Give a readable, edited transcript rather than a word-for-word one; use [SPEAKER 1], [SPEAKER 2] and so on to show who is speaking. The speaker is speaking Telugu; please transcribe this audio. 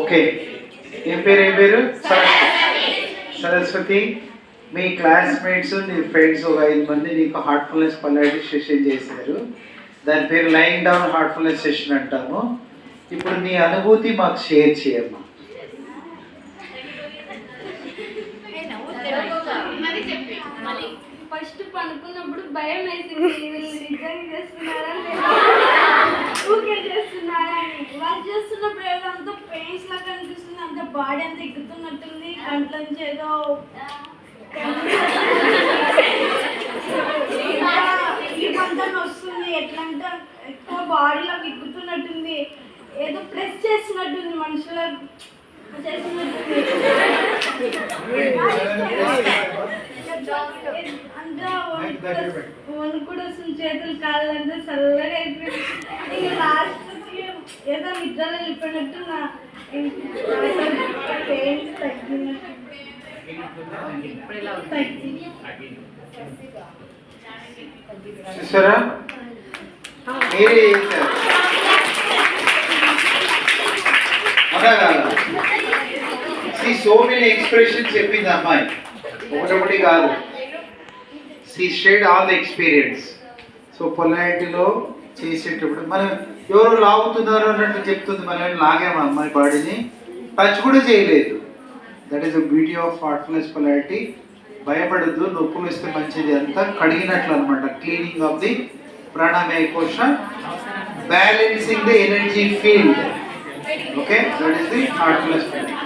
[SPEAKER 1] ఓకే, ఏం పేరు? సరస్వతి. మీ క్లాస్మేట్స్ నీ ఫ్రెండ్స్ ఒక 5 మంది నీకు హార్ట్ఫుల్నెస్ పొలారిటీ సెషన్ చేశారు. దాని పేరు లైన్ డౌన్ హార్ట్ఫుల్నెస్ సెషన్ అంటాము. ఇప్పుడు నీ అనుభూతి మాకు షేర్ చేయమ్మా.
[SPEAKER 2] ఫస్ట్ పనుకున్నప్పుడు భయం వేసింది, నిజంగా చేస్తున్నారా ఊకే చేస్తున్నారా అని. వాళ్ళు చేస్తున్నప్పుడు ఏదో అంత పెయిన్స్ లాగా అనిపిస్తుంది, అంత బాడీ అంత ఎక్కుతున్నట్టుంది, కంట్లో నుంచి ఏదో ఈ పంతం వస్తుంది. ఎట్లా అంటే ఎక్కువ బాడీలో ఎక్కుతున్నట్టుంది, ఏదో ప్రెస్ చేస్తున్నట్టుంది, మనుషుల చేస్తున్నట్టుంది. అంతా వణుకు కూడా వస్తుంది, చేతులు కాళ్ళు అంతా చల్లగా అయిపోయింది. ఇంకా లాస్ట్కి ఏదో నిద్రలో వెళ్ళిపోయినట్టు నా పెయిన్స్ తగ్గినట్టు
[SPEAKER 1] చూసారా, మీరే చేశారు అదా కాదా? సో మెనీ ఎక్స్ప్రెషన్ చెప్పింది అమ్మాయి, ఒకటి కాదు. She shared all the experience. So పొలారిటీలో చేసేటప్పుడు మనం ఎవరు లాగుతున్నారు అన్నట్టు చెప్తుంది, మనం లాగాము అమ్మాయి బాడీని, టచ్ కూడా చేయలేదు. That is the beauty of Heartfulness polarity. భయపడద్దు, నొప్పులు వస్తే మంచిది, అంతా కడిగినట్లు అనమాట. క్లీనింగ్ ఆఫ్ ది ప్రాణమయ కోశ, balancing the energy field. Okay, that is the Heartfulness polarity.